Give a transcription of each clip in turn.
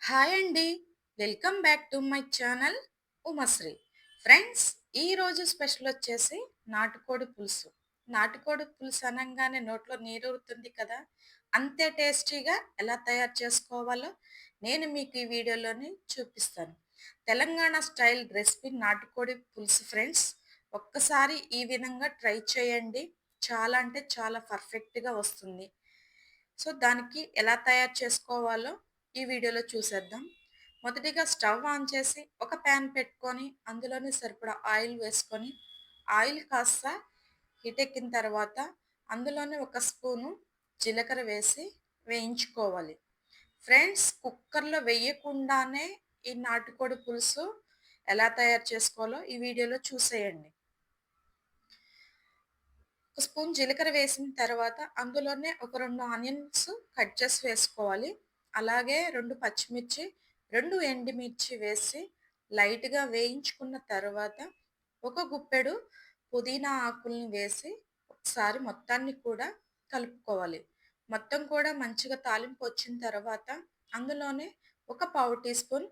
Hi అండి. Welcome back to my channel Umashri. Friends, ఈరోజు special వచ్చేసి నాటుకోడి పులుసు. నాటుకోడి పులుసు అనంగానే నోట్లో నీరూరుతుంది కదా! అంతే టేస్టీగా ఎలా తయారు చేసుకోవాలో నేను మీకు ఈ వీడియోలోని చూపిస్తాను. తెలంగాణ స్టైల్ రెసిపీ నాటుకోడి పులుసు ఫ్రెండ్స్. ఒక్కసారి ఈ విధంగా ట్రై చేయండి. చాలా అంటే చాలా పర్ఫెక్ట్‌గా వస్తుంది. సో, దానికి ఎలా తయారు చేసుకోవాలో ఈ వీడియోలో చూసేద్దాం. మొదటిగా స్టవ్ ఆన్ చేసి ఒక ప్యాన్ పెట్టుకొని అందులోనే సరిపడా ఆయిల్ వేసుకొని, ఆయిల్ కాస్త హీటెక్కిన తర్వాత అందులోనే ఒక స్పూను జీలకర్ర వేసి వేయించుకోవాలి. ఫ్రెండ్స్, కుక్కర్‌లో వేయకుండానే ఈ నాటుకోడి పులుసు ఎలా తయారు చేసుకోవాలో ఈ వీడియోలో చూసేయండి. ఒక స్పూన్ జీలకర్ర వేసిన తర్వాత అందులోనే ఒక 2 ఆనియన్స్ కట్ చేసి వేసుకోవాలి. అలాగే 2 పచ్చిమిర్చి, 2 ఎండుమిర్చి వేసి లైట్‌గా వేయించుకున్న తర్వాత ఒక గుప్పెడు పుదీనా ఆకుల్ని వేసి ఒకసారి మొత్తాన్ని కూడా కలుపుకోవాలి. మొత్తం కూడా మంచిగా తాలింపు వచ్చిన తర్వాత అందులోనే ఒక పావు టీ స్పూన్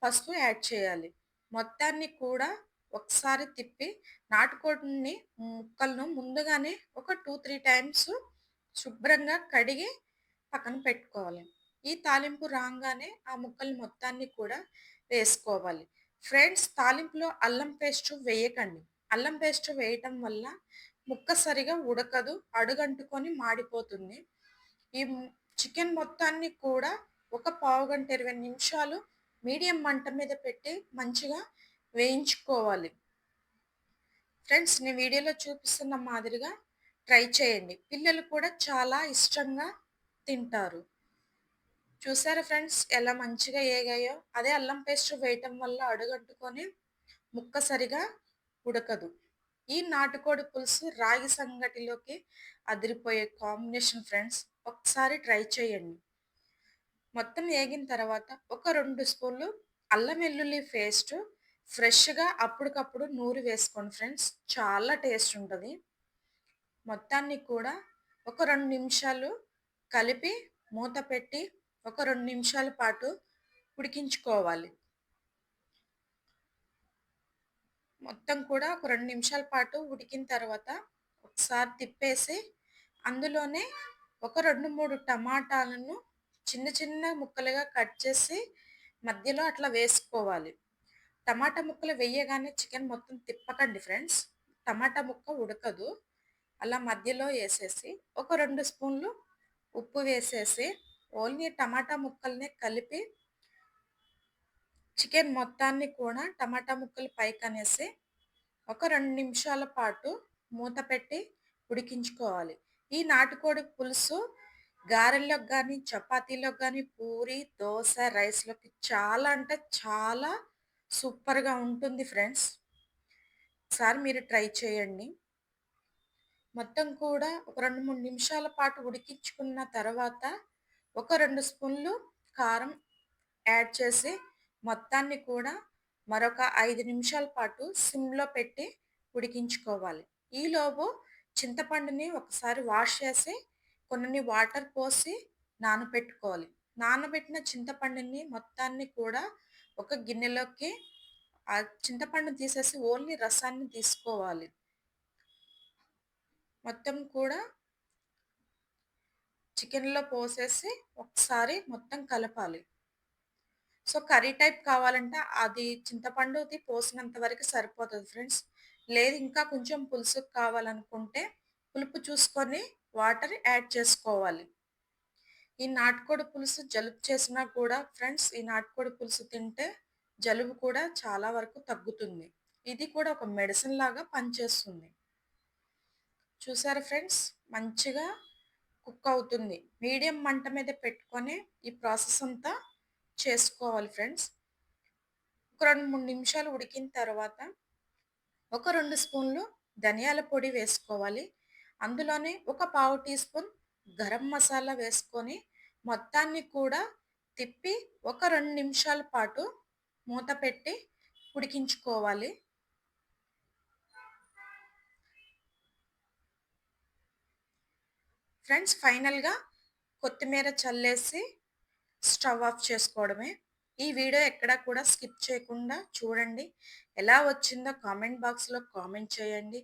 పసుపు యాడ్ చేయాలి. మొత్తాన్ని కూడా ఒకసారి తిప్పి నాటుకోడిని ముక్కలను ముందుగానే ఒక 2, 3 టైమ్స్ శుభ్రంగా కడిగి పక్కన పెట్టుకోవాలి. ఈ తాలింపు రాంగానే ఆ ముక్కలు మొత్తాన్ని కూడా వేసుకోవాలి. ఫ్రెండ్స్, తాలింపులో అల్లం పేస్ట్ వేయకండి. అల్లం పేస్ట్ వేయటం వల్ల ముక్క సరిగా ఉడకదు, అడుగంటుకొని మాడిపోతుంది. ఈ చికెన్ మొత్తాన్ని కూడా ఒక పావుగంట 20 నిమిషాలు మీడియం మంట మీద పెట్టి మంచిగా వేయించుకోవాలి. ఫ్రెండ్స్, నేను వీడియోలో చూపిస్తున్న మాదిరిగా ట్రై చేయండి. పిల్లలు కూడా చాలా ఇష్టంగా తింటారు. చూసారా ఫ్రెండ్స్, ఎలా మంచిగా ఏగాయో? అదే అల్లం పేస్ట్ వేయటం వల్ల అడుగంటుకొని ముక్క సరిగా ఉడకదు. ఈ నాటుకోడి పులుసు రాగి సంగటిలోకి అదిరిపోయే కాంబినేషన్ ఫ్రెండ్స్. ఒకసారి ట్రై చేయండి. మొత్తం ఏగిన తర్వాత ఒక 2 స్పూన్లు అల్లం వెల్లుల్లి పేస్ట్ ఫ్రెష్‌గా అప్పటికప్పుడు నూరి వేసుకోండి ఫ్రెండ్స్. చాలా టేస్ట్ ఉంటది. మొత్తాన్ని కూడా ఒక 2 నిమిషాలు కలిపి మూత పెట్టి ఒక 2 నిమిషాల పాటు ఉడికించుకోవాలి. మొత్తం కూడా ఒక 2 నిమిషాల పాటు ఉడికిన తర్వాత ఒకసారి తిప్పేసి అందులోనే ఒక 2, 3 టమాటాలను చిన్న చిన్న ముక్కలుగా కట్ చేసి మధ్యలో అట్లా వేసుకోవాలి. టమాటా ముక్కలు వేయగానే చికెన్ మొత్తం తిప్పకండి ఫ్రెండ్స్. టమాటా ముక్క ఉడకదు. అలా మధ్యలో ఏసేసి ఒక 2 స్పూన్లు ఉప్పు వేసేసి ఓన్లీ టమాటా ముక్కల్నే కలిపి చికెన్ మొత్తాన్ని కూడా టమాటా ముక్కలు పైకనేసి ఒక 2 నిమిషాల పాటు మూత పెట్టి ఉడికించుకోవాలి. ఈ నాటుకోడి పులుసు గారెల్లోకి గానీ, చపాతీలోకి గానీ, పూరి, దోస, రైస్‌లోకి చాలా అంటే చాలా సూపర్‌గా ఉంటుంది ఫ్రెండ్స్. ఒకసారి మీరు ట్రై చేయండి. మొత్తం కూడా ఒక 2, 3 నిమిషాల పాటు ఉడికించుకున్న తర్వాత ఒక 2 స్పూన్లు కారం యాడ్ చేసి మొత్తాన్ని కూడా మరొక 5 నిమిషాల పాటు సిమ్‌లో పెట్టి ఉడికించుకోవాలి. ఈలోపు చింతపండుని ఒకసారి వాష్ చేసి కొన్ని వాటర్ పోసి నానబెట్టుకోవాలి. నానబెట్టిన చింతపండుని మొత్తాన్ని కూడా ఒక గిన్నెలోకి ఆ చింతపండుని తీసేసి ఓన్లీ రసాన్ని తీసుకోవాలి. మొత్తం కూడా చికెన్‌లో పోసేసి ఒకసారి మొత్తం కలపాలి. సో, కర్రీ టైప్ కావాలంటే అది చింతపండుది పోసినంత వరకు సరిపోతది ఫ్రెండ్స్. లేదు ఇంకా కొంచెం పులుసుకు కావాలనుకుంటే పులుపు చూసుకొని వాటర్ యాడ్ చేసుకోవాలి. ఈ నాటుకోడి పులుసు జలుబు చేసినా కూడా ఫ్రెండ్స్, ఈ నాటుకోడి పులుసు తింటే జలుబు కూడా చాలా వరకు తగ్గుతుంది. ఇది కూడా ఒక మెడిసిన్ లాగా పనిచేస్తుంది. చూసారా ఫ్రెండ్స్, మంచిగా కుక్ అవుతుంది. మీడియం మంట మీద పెట్టుకొని ఈ ప్రాసెస్ అంతా చేసుకోవాలి ఫ్రెండ్స్. ఒక 2, 3 నిమిషాలు ఉడికిన తర్వాత ఒక 2 స్పూన్లు ధనియాల పొడి వేసుకోవాలి. అందులోనే ఒక పావు టీ స్పూన్ గరం మసాలా వేసుకొని మొత్తాన్ని కూడా తిప్పి ఒక 2 నిమిషాల పాటు మూత పెట్టి ఉడికించుకోవాలి. ఫ్రెండ్స్, ఫైనల్‌గా కొత్తిమీర చల్లేసి స్టవ్ ఆఫ్ చేసుకోవడమే. ఈ వీడియో ఎక్కడా కూడా స్కిప్ చేయకుండా చూడండి. ఎలా వచ్చిందో కామెంట్ బాక్స్‌లో కామెంట్ చేయండి.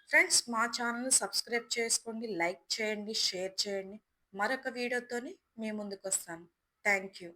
ఫ్రెండ్స్ మా ఛానల్‌ని సబ్స్క్రైబ్ చేసుకోండి, లైక్ చేయండి, షేర్ చేయండి. మరొక వీడియోతోని మీ ముందుకొస్తాను. Thank you.